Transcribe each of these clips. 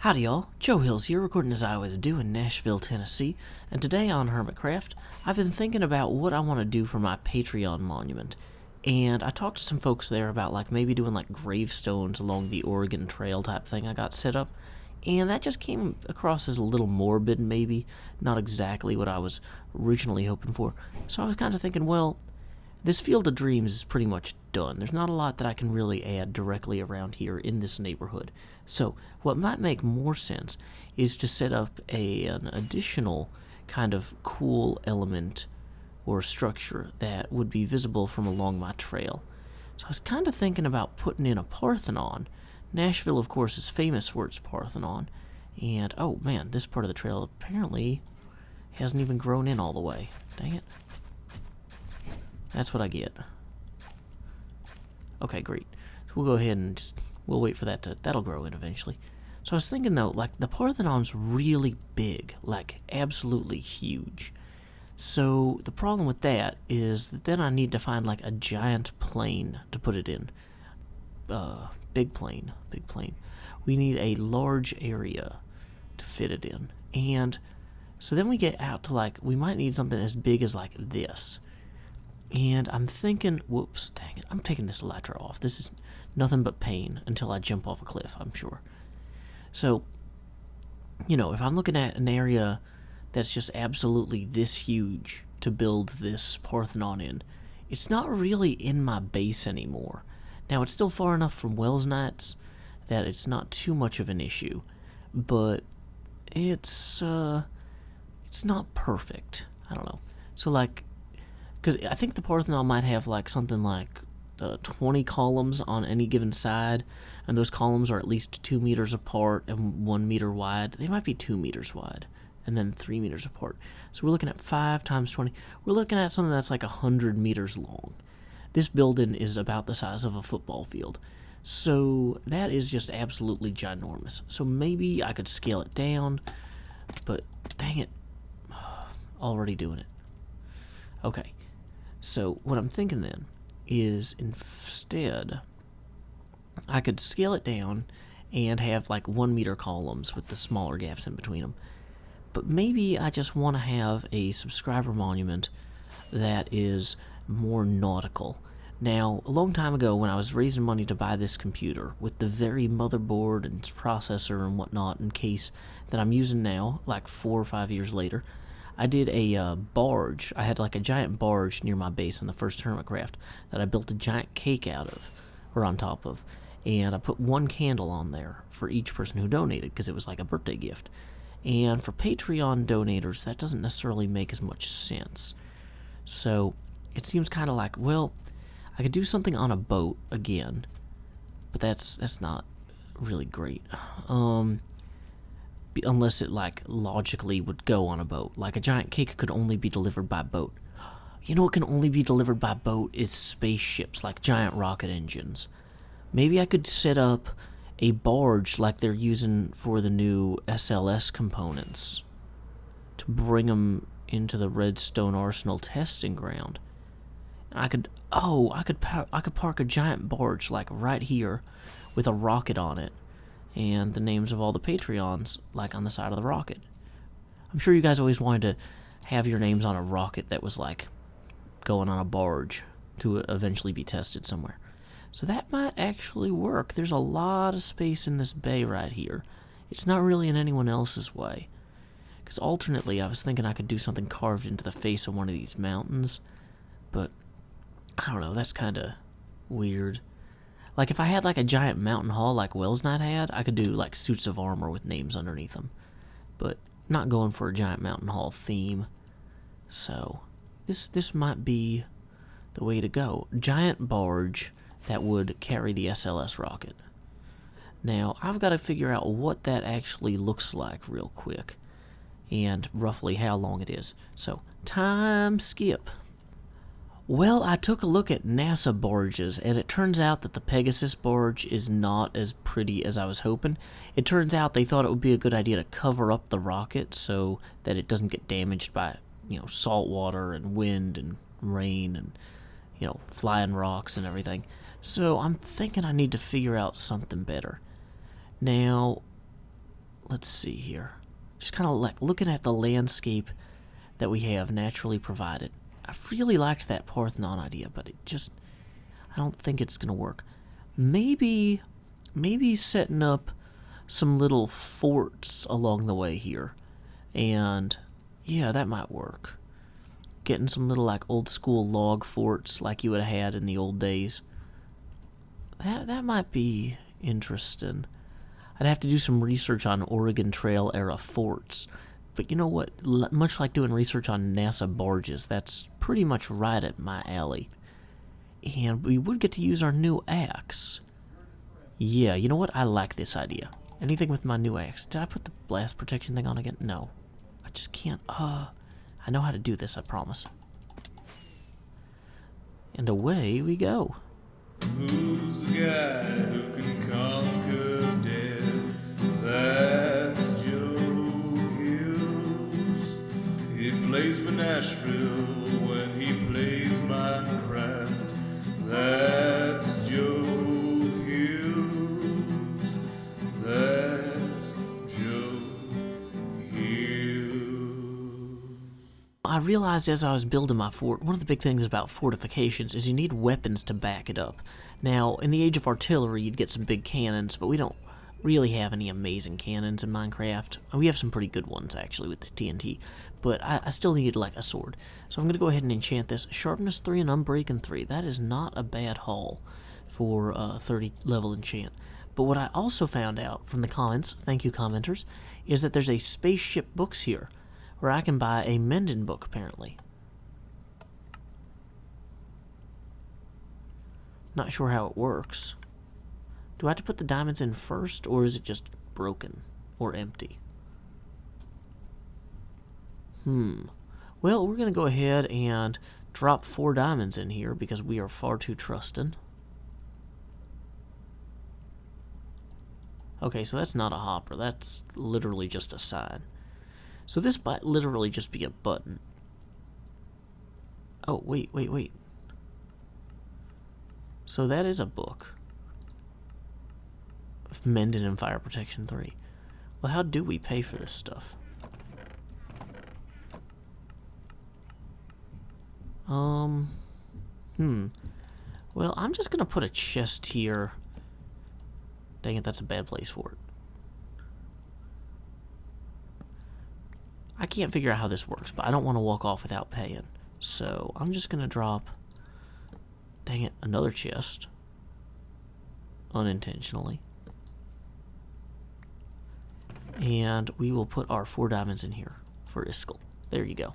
Howdy y'all, Joe Hills here, recording as I always do in Nashville, Tennessee, and today on Hermitcraft, I've been thinking about what I want to do for my Patreon monument, and I talked to some folks there about maybe doing gravestones along the Oregon Trail type thing I got set up, and that just came across as a little morbid maybe, not exactly what I was originally hoping for, so I was kind of thinking, well, this Field of Dreams is pretty much done. There's not a lot that I can really add directly around here in this neighborhood. So what might make more sense is to set up an additional kind of cool element or structure that would be visible from along my trail. So I was kind of thinking about putting in a Parthenon. Nashville, of course, is famous for its Parthenon. And, oh man, this part of the trail apparently hasn't even grown in all the way. Dang it. That's what I get. Okay, great. So we'll go ahead and we'll wait for that'll grow in eventually. So I was thinking though, the Parthenon's really big, absolutely huge. So the problem with that is that then I need to find a giant plane to put it in. Big plane. We need a large area to fit it in. And so then we get out to we might need something as big as this. And I'm thinking, whoops, dang it, I'm taking this elytra off. This is nothing but pain until I jump off a cliff, I'm sure. So, if I'm looking at an area that's just absolutely this huge to build this Parthenon in, it's not really in my base anymore. Now, it's still far enough from Wells Nights that it's not too much of an issue, but it's not perfect. I don't know. So, because I think the Parthenon might have something 20 columns on any given side, and those columns are at least 2 meters apart and 1 meter wide. They might be 2 meters wide and then 3 meters apart. So we're looking at 5 times 20. We're looking at something that's 100 meters long. This building is about the size of a football field. So that is just absolutely ginormous. So maybe I could scale it down, but dang it, already doing it. Okay. So what I'm thinking then is instead I could scale it down and have 1 meter columns with the smaller gaps in between them. But maybe I just want to have a subscriber monument that is more nautical. Now, a long time ago when I was raising money to buy this computer with the very motherboard and processor and whatnot in case that I'm using now, 4 or 5 years later, I did a barge. I had a giant barge near my base in the first Hermitcraft that I built a giant cake out of, or on top of, and I put 1 candle on there for each person who donated because it was a birthday gift. And for Patreon donators, that doesn't necessarily make as much sense. So it seems kind of well, I could do something on a boat again, but that's not really great. Unless it logically would go on a boat. A giant cake could only be delivered by boat. You know what can only be delivered by boat is spaceships, giant rocket engines. Maybe I could set up a barge they're using for the new SLS components to bring them into the Redstone Arsenal testing ground. And I could park a giant barge right here with a rocket on it. And the names of all the Patreons, on the side of the rocket. I'm sure you guys always wanted to have your names on a rocket that was, going on a barge to eventually be tested somewhere. So that might actually work. There's a lot of space in this bay right here. It's not really in anyone else's way. Because alternately, I was thinking I could do something carved into the face of one of these mountains. But, I don't know, that's kind of weird. If I had a giant mountain hall like Wells Night had, I could do suits of armor with names underneath them. But not going for a giant mountain hall theme. So this might be the way to go. Giant barge that would carry the SLS rocket. Now, I've got to figure out what that actually looks like real quick. And roughly how long it is. So, time skip. Well, I took a look at NASA barges, and it turns out that the Pegasus barge is not as pretty as I was hoping. It turns out they thought it would be a good idea to cover up the rocket so that it doesn't get damaged by, salt water and wind and rain and, flying rocks and everything. So I'm thinking I need to figure out something better. Now, let's see here. Just kind of like looking at the landscape that we have naturally provided. I really liked that Parthenon idea, but it just, I don't think it's going to work. Maybe setting up some little forts along the way here. And yeah, that might work. Getting some little like old school log forts like you would have had in the old days. That might be interesting. I'd have to do some research on Oregon Trail era forts. But you know what? Much like doing research on NASA barges, that's pretty much right at my alley. And we would get to use our new axe. Yeah, you know what? I like this idea. Anything with my new axe. Did I put the blast protection thing on again? No. I just can't. I know how to do this, I promise. And away we go. Who's the guy who can conquer death? That's Joe Hills. He plays for Nashville when he plays Minecraft. That's Joe Hills. That's Joe Hills. I realized as I was building my fort, one of the big things about fortifications is you need weapons to back it up. Now, in the age of artillery, you'd get some big cannons, but we don't really have any amazing cannons in Minecraft. We have some pretty good ones, actually, with the TNT, but I still need, like, a sword. So I'm going to go ahead and enchant this. Sharpness 3 and Unbreaking 3. That is not a bad haul for 30 level enchant. But what I also found out from the comments, thank you commenters, is that there's a spaceship books here, where I can buy a Mending book, apparently. Not sure how it works. Do I have to put the diamonds in first, or is it just broken or empty? Well, we're going to go ahead and drop 4 diamonds in here because we are far too trusting. Okay, so that's not a hopper. That's literally just a sign. So this might literally just be a button. Oh, wait. So that is a book. Of Mending and Fire Protection 3. Well, how do we pay for this stuff? Well, I'm just gonna put a chest here. Dang it, that's a bad place for it. I can't figure out how this works, but I don't want to walk off without paying. So I'm just going to drop, dang it, another chest. Unintentionally. And we will put our 4 diamonds in here for Iskall. There you go.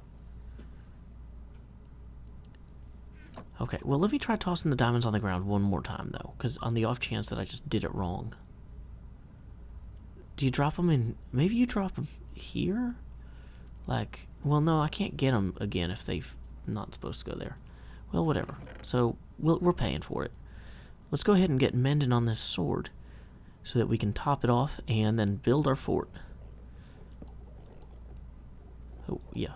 Okay, well, let me try tossing the diamonds on the ground one more time, though, because on the off chance that I just did it wrong. Do you drop them in? Maybe you drop them here? Like, well, no, I can't get them again if they're not supposed to go there. Well, whatever. So, we're paying for it. Let's go ahead and get Mending on this sword so that we can top it off and then build our fort. Oh, yeah.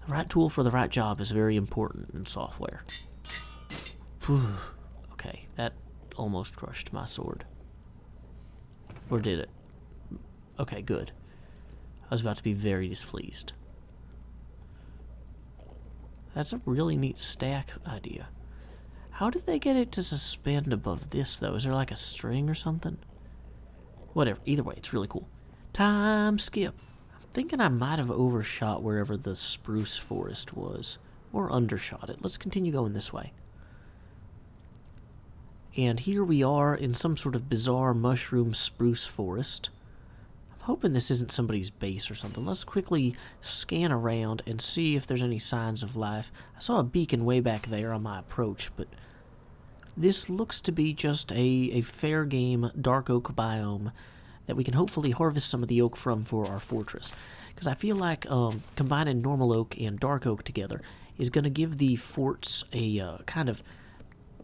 The right tool for the right job is very important in software. Whew. Okay, that almost crushed my sword. Or did it? Okay, good. I was about to be very displeased. That's a really neat stack idea. How did they get it to suspend above this, though? Is there like a string or something? Whatever. Either way, it's really cool. Time skip. I'm thinking I might have overshot wherever the spruce forest was. Or undershot it. Let's continue going this way. And here we are in some sort of bizarre mushroom spruce forest. Hoping this isn't somebody's base or something. Let's quickly scan around and see if there's any signs of life. I saw a beacon way back there on my approach, but this looks to be just a fair game dark oak biome that we can hopefully harvest some of the oak from for our fortress. Because I feel like combining normal oak and dark oak together is going to give the forts a kind of,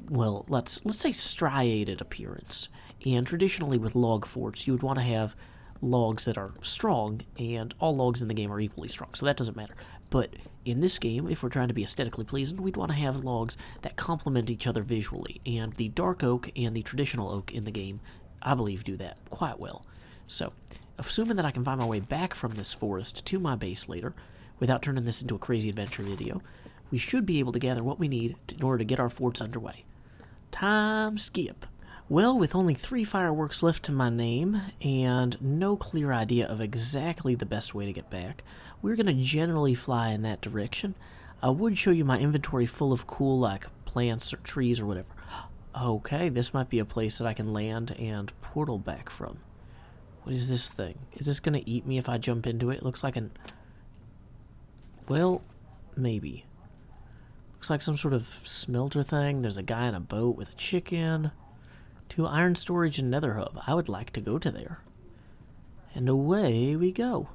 well, let's say striated appearance. And traditionally with log forts, you would want to have logs that are strong, and all logs in the game are equally strong, so that doesn't matter. But in this game, if we're trying to be aesthetically pleasing, we'd want to have logs that complement each other visually, and the dark oak and the traditional oak in the game, I believe, do that quite well. So, assuming that I can find my way back from this forest to my base later, without turning this into a crazy adventure video, we should be able to gather what we need in order to get our forts underway. Time skip. Well, with only 3 fireworks left to my name, and no clear idea of exactly the best way to get back, we're going to generally fly in that direction. I would show you my inventory full of cool, like, plants or trees or whatever. Okay, this might be a place that I can land and portal back from. What is this thing? Is this going to eat me if I jump into it? Looks like an... Well, maybe. Looks like some sort of smelter thing. There's a guy in a boat with a chicken. 2 iron storage and nether hub. I would like to go to there. And away we go.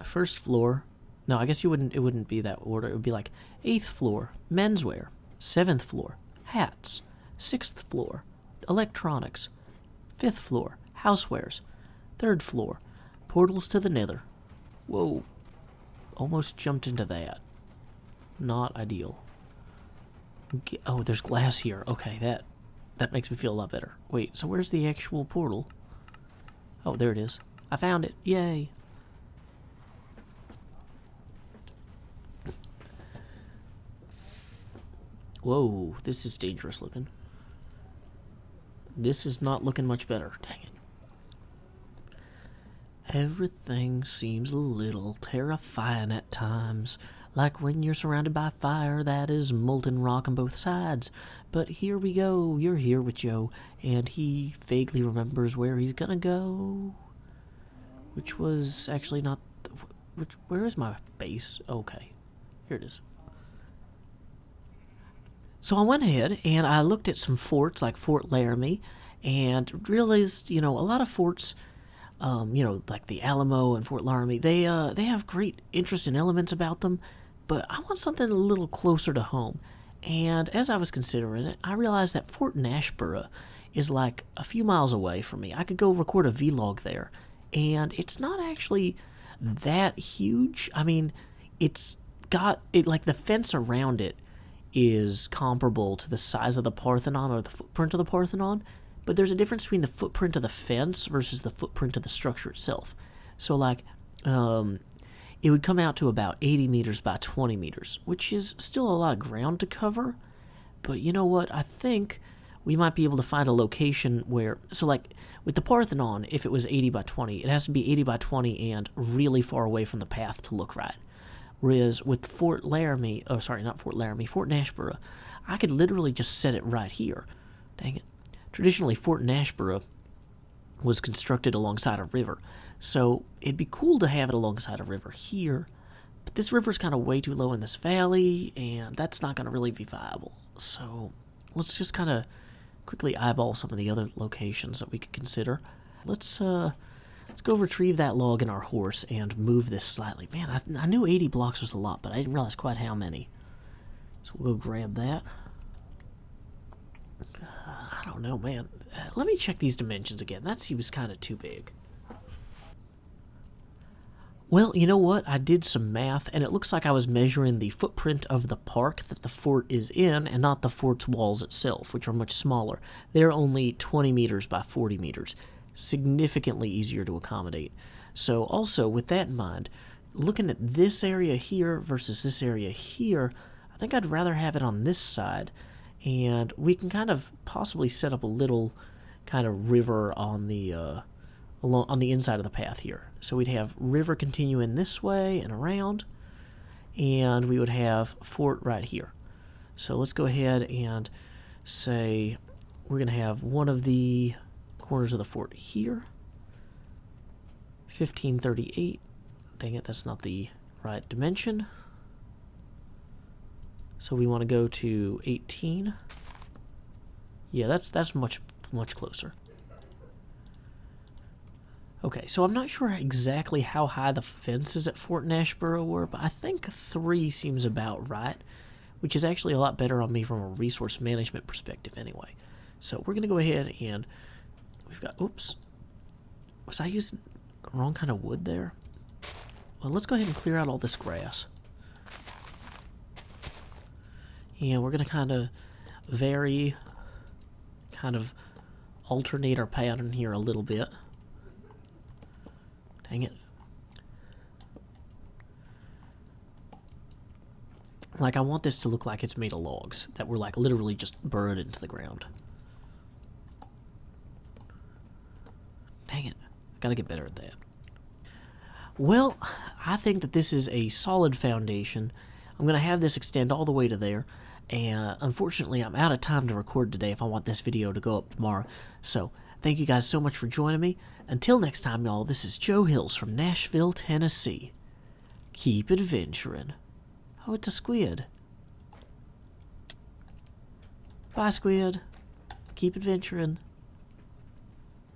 First floor. No, I guess it wouldn't be that order. It would be like 8th floor, menswear. 7th floor, hats. 6th floor, electronics. 5th floor, housewares. 3rd floor, portals to the nether. Whoa. Almost jumped into that. Not ideal. Okay. Oh, there's glass here. Okay, that makes me feel a lot better. Wait, so where's the actual portal? Oh, there it is. I found it. Yay. Whoa, this is dangerous looking. This is not looking much better. Dang it. Everything seems a little terrifying at times, like when you're surrounded by fire that is molten rock on both sides. But here we go, you're here with Joe, and he vaguely remembers where he's gonna go. Which was actually not... where is my base? Okay, here it is. So I went ahead and I looked at some forts like Fort Laramie and realized, a lot of forts, like the Alamo and Fort Laramie, they have great interesting elements about them, but I want something a little closer to home. And as I was considering it, I realized that Fort Nashborough is like a few miles away from me. I could go record a vlog there, and it's not actually that huge. I mean, it's got it, like the fence around it is comparable to the size of the Parthenon or the footprint of the Parthenon, but there's a difference between the footprint of the fence versus the footprint of the structure itself. So like, it would come out to about 80 meters by 20 meters, which is still a lot of ground to cover, but you know what, I think we might be able to find a location where, so like, with the Parthenon, if it was 80 by 20, it has to be 80 by 20 and really far away from the path to look right. Whereas with Fort Laramie, oh sorry, not Fort Laramie, Fort Nashborough, I could literally just set it right here. Dang it. Traditionally, Fort Nashborough was constructed alongside a river, so it'd be cool to have it alongside a river here, but this river's kind of way too low in this valley, and that's not going to really be viable. So let's just kind of quickly eyeball some of the other locations that we could consider. Let's go retrieve that log and our horse and move this slightly. Man, I knew 80 blocks was a lot, but I didn't realize quite how many. So we'll go grab that. I don't know, man. Let me check these dimensions again. That seems kind of too big. Well, you know what? I did some math, and it looks like I was measuring the footprint of the park that the fort is in, and not the fort's walls itself, which are much smaller. They're only 20 meters by 40 meters. Significantly easier to accommodate. So also, with that in mind, looking at this area here versus this area here, I think I'd rather have it on this side, and we can kind of possibly set up a little kind of river on the on the inside of the path here. So we'd have river continuing this way and around, and we would have fort right here. So let's go ahead and say we're going to have one of the corners of the fort here. 1538. Dang it, that's not the right dimension. So we want to go to 18. Yeah, that's much closer. Okay, so I'm not sure exactly how high the fences at Fort Nashborough were, but I think 3 seems about right, which is actually a lot better on me from a resource management perspective anyway. So we're going to go ahead and we've got, oops, was I using the wrong kind of wood there? Well, let's go ahead and clear out all this grass. And we're going to kind of alternate our pattern here a little bit. Dang it. Like, I want this to look like it's made of logs that were, like, literally just burrowed into the ground. Dang it. I gotta get better at that. Well, I think that this is a solid foundation. I'm gonna have this extend all the way to there. And unfortunately, I'm out of time to record today if I want this video to go up tomorrow. So, thank you guys so much for joining me. Until next time, y'all, this is Joe Hills from Nashville, Tennessee. Keep adventuring. Oh, it's a squid. Bye, squid. Keep adventuring.